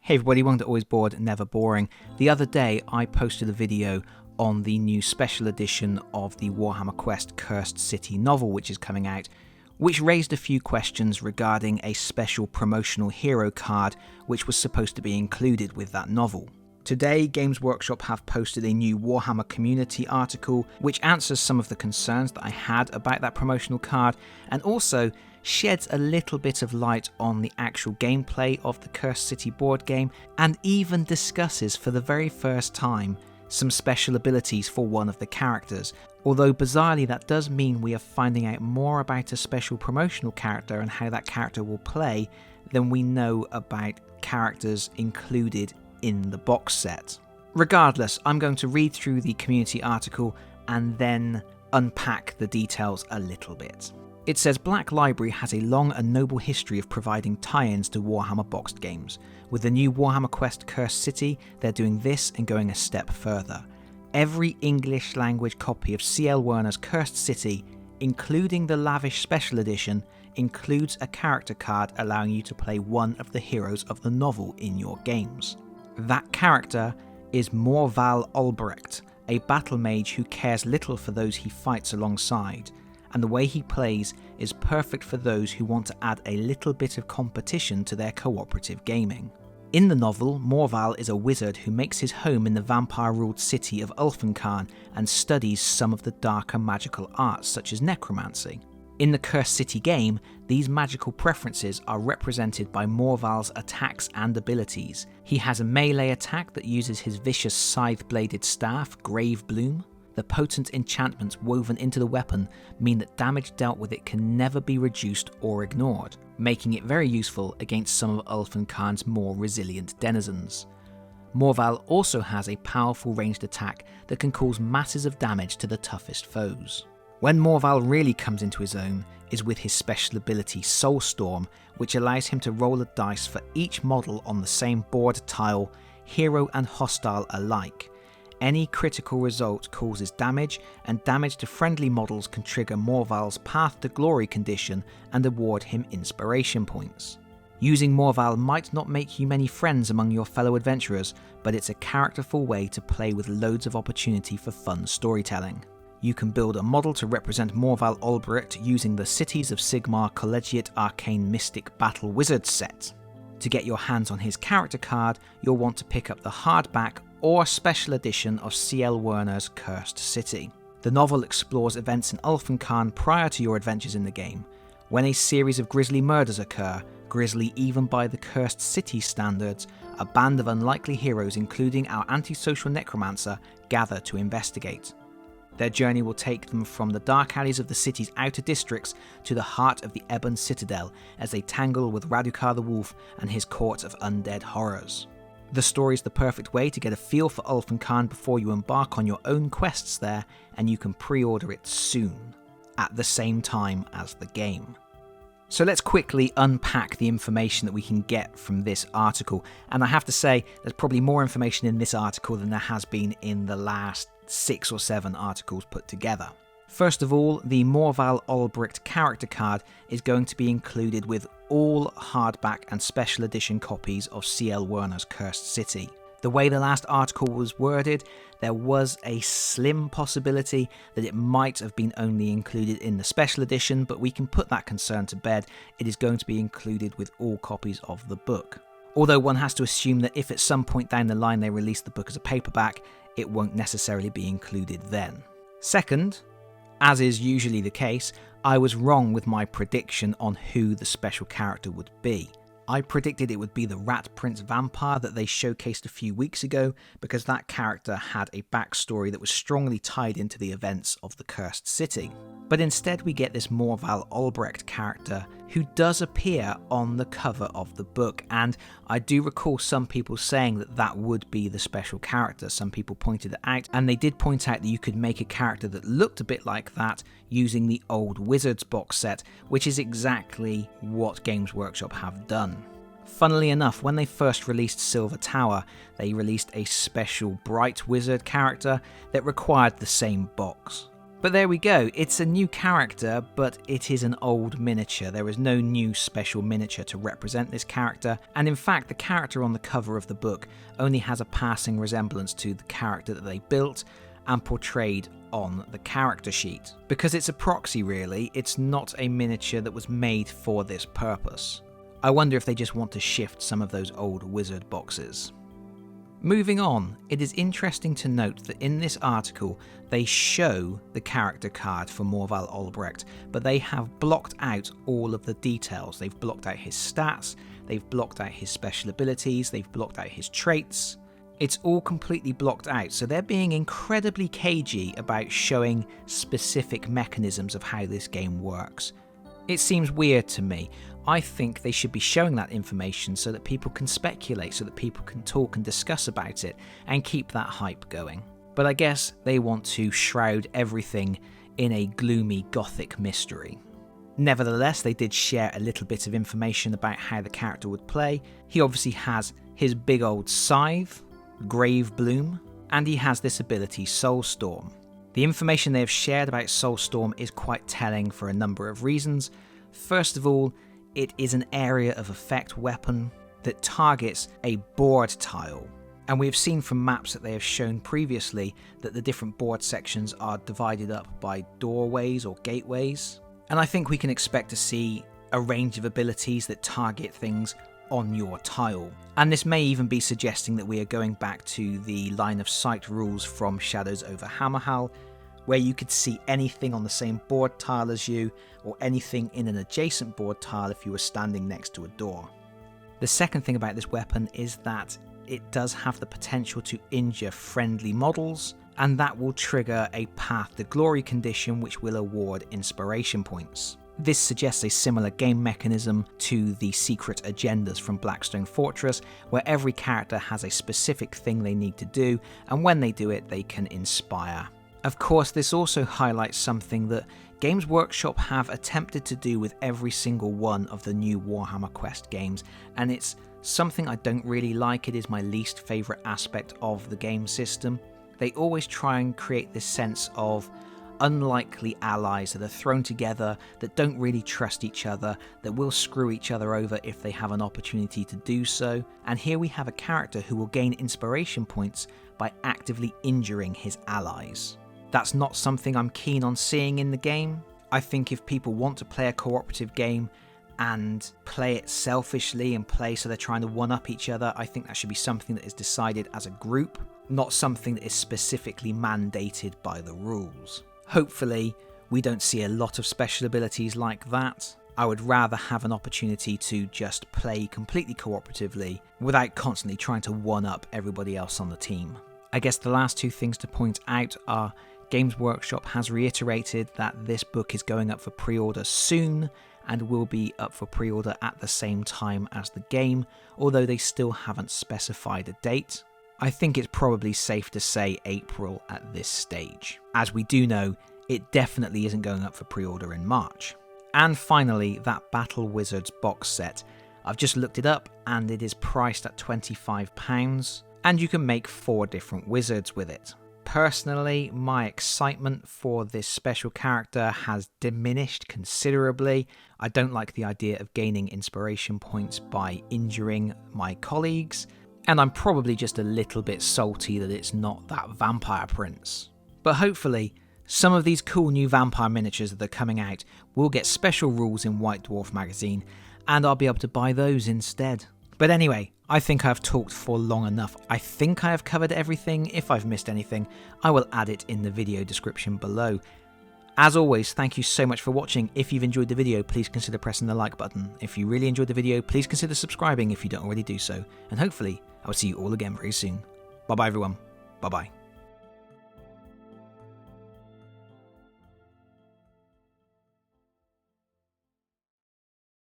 Hey everybody, welcome to Always Bored, Never Boring. The other day I posted a video on the new special edition of the Warhammer Quest Cursed City novel which is coming out, which raised a few questions regarding a special promotional hero card which was supposed to be included with that novel. Today, Games Workshop have posted a new Warhammer community article which answers some of the concerns that I had about that promotional card and also sheds a little bit of light on the actual gameplay of the Cursed City board game and even discusses for the very first time some special abilities for one of the characters, although bizarrely that does mean we are finding out more about a special promotional character and how that character will play than we know about characters included in the box set. Regardless, I'm going to read through the community article and then unpack the details a little bit. It says Black Library has a long and noble history of providing tie-ins to Warhammer boxed games. With the new Warhammer Quest Cursed City, they're doing this and going a step further. Every English language copy of CL Werner's Cursed City, including the lavish special edition, includes a character card allowing you to play one of the heroes of the novel in your games. That character is Morrvahl Olbrecht, a battle mage who cares little for those he fights alongside, and the way he plays is perfect for those who want to add a little bit of competition to their cooperative gaming. In the novel, Morrvahl is a wizard who makes his home in the vampire-ruled city of Ulfenkarn and studies some of the darker magical arts such as necromancy. In the Cursed City game, these magical preferences are represented by Morrvahl's attacks and abilities. He has a melee attack that uses his vicious scythe-bladed staff, Grave Bloom. The potent enchantments woven into the weapon mean that damage dealt with it can never be reduced or ignored, making it very useful against some of Ulfenkarn's more resilient denizens. Morrvahl also has a powerful ranged attack that can cause masses of damage to the toughest foes. When Morrvahl really comes into his own is with his special ability Soulstorm, which allows him to roll a dice for each model on the same board tile, hero and hostile alike. Any critical result causes damage, and damage to friendly models can trigger Morrvahl's Path to Glory condition and award him inspiration points. Using Morrvahl might not make you many friends among your fellow adventurers, but it's a characterful way to play with loads of opportunity for fun storytelling. You can build a model to represent Morrvahl Olbrecht using the Cities of Sigmar Collegiate Arcane Mystic Battle Wizard set. To get your hands on his character card, you'll want to pick up the hardback or special edition of CL Werner's Cursed City. The novel explores events in Ulfenkarn prior to your adventures in the game. When a series of grisly murders occur, grisly even by the Cursed City standards, a band of unlikely heroes including our antisocial necromancer gather to investigate. Their journey will take them from the dark alleys of the city's outer districts to the heart of the Ebon Citadel as they tangle with Radukar the Wolf and his court of undead horrors. The story is the perfect way to get a feel for Ulfenkarn before you embark on your own quests there, and you can pre-order it soon, at the same time as the game. So let's quickly unpack the information that we can get from this article, and I have to say there's probably more information in this article than there has been in the last 6 or 7 articles put together. First of all, the Morrvahl Olbrecht character card is going to be included with all hardback and special edition copies of CL Werner's Cursed City. The way the last article was worded, there was a slim possibility that it might have been only included in the special edition, but we can put that concern to bed. It is going to be included with all copies of the book. Although one has to assume that if at some point down the line they release the book as a paperback, it won't necessarily be included then. Second, as is usually the case, I was wrong with my prediction on who the special character would be. I predicted it would be the Rat Prince vampire that they showcased a few weeks ago because that character had a backstory that was strongly tied into the events of the Cursed City. But instead we get this Morrvahl Olbrecht character who does appear on the cover of the book, and I do recall some people saying that that would be the special character. Some people pointed it out, and they did point out that you could make a character that looked a bit like that using the old Wizards box set, which is exactly what Games Workshop have done. Funnily enough, when they first released Silver Tower, they released a special Bright Wizard character that required the same box. But there we go, it's a new character, but it is an old miniature. There is no new special miniature to represent this character, and in fact the character on the cover of the book only has a passing resemblance to the character that they built and portrayed on the character sheet. Because it's a proxy really, it's not a miniature that was made for this purpose. I wonder if they just want to shift some of those old wizard boxes. Moving on, it is interesting to note that in this article they show the character card for Morrvahl Olbrecht, but they have blocked out all of the details. They've blocked out his stats, they've blocked out his special abilities, they've blocked out his traits. It's all completely blocked out, so they're being incredibly cagey about showing specific mechanisms of how this game works. It seems weird to me. I think they should be showing that information so that people can speculate, so that people can talk and discuss about it and keep that hype going. But I guess they want to shroud everything in a gloomy gothic mystery. Nevertheless, they did share a little bit of information about how the character would play. He obviously has his big old scythe, Grave Bloom, and he has this ability, Soulstorm. The information they have shared about Soulstorm is quite telling for a number of reasons. First of all, it is an area of effect weapon that targets a board tile. And we have seen from maps that they have shown previously that the different board sections are divided up by doorways or gateways. And I think we can expect to see a range of abilities that target things on your tile. And this may even be suggesting that we are going back to the line of sight rules from Shadows over Hammerhal, where you could see anything on the same board tile as you, or anything in an adjacent board tile if you were standing next to a door. The second thing about this weapon is that it does have the potential to injure friendly models, and that will trigger a Path to Glory condition which will award inspiration points. This suggests a similar game mechanism to the secret agendas from Blackstone Fortress, where every character has a specific thing they need to do, and when they do it they can inspire. Of course, this also highlights something that Games Workshop have attempted to do with every single one of the new Warhammer Quest games, and it's something I don't really like. It is my least favourite aspect of the game system. They always try and create this sense of unlikely allies that are thrown together, that don't really trust each other, that will screw each other over if they have an opportunity to do so. And here we have a character who will gain inspiration points by actively injuring his allies. That's not something I'm keen on seeing in the game. I think if people want to play a cooperative game and play it selfishly and play so they're trying to one-up each other, I think that should be something that is decided as a group, not something that is specifically mandated by the rules. Hopefully, we don't see a lot of special abilities like that. I would rather have an opportunity to just play completely cooperatively without constantly trying to one-up everybody else on the team. I guess the last two things to point out are Games Workshop has reiterated that this book is going up for pre-order soon and will be up for pre-order at the same time as the game, although they still haven't specified a date. I think it's probably safe to say April at this stage. As we do know, it definitely isn't going up for pre-order in March. And finally, that Battle Wizards box set. I've just looked it up and it is priced at £25, and you can make 4 different wizards with it. Personally, my excitement for this special character has diminished considerably. I don't like the idea of gaining inspiration points by injuring my colleagues, and I'm probably just a little bit salty that it's not that vampire prince. But hopefully, some of these cool new vampire miniatures that are coming out will get special rules in White Dwarf magazine, and I'll be able to buy those instead. But anyway, I think I've talked for long enough. I think I have covered everything. If I've missed anything, I will add it in the video description below. As always, thank you so much for watching. If you've enjoyed the video, please consider pressing the like button. If you really enjoyed the video, please consider subscribing if you don't already do so. And hopefully, I will see you all again very soon. Bye bye everyone. Bye bye.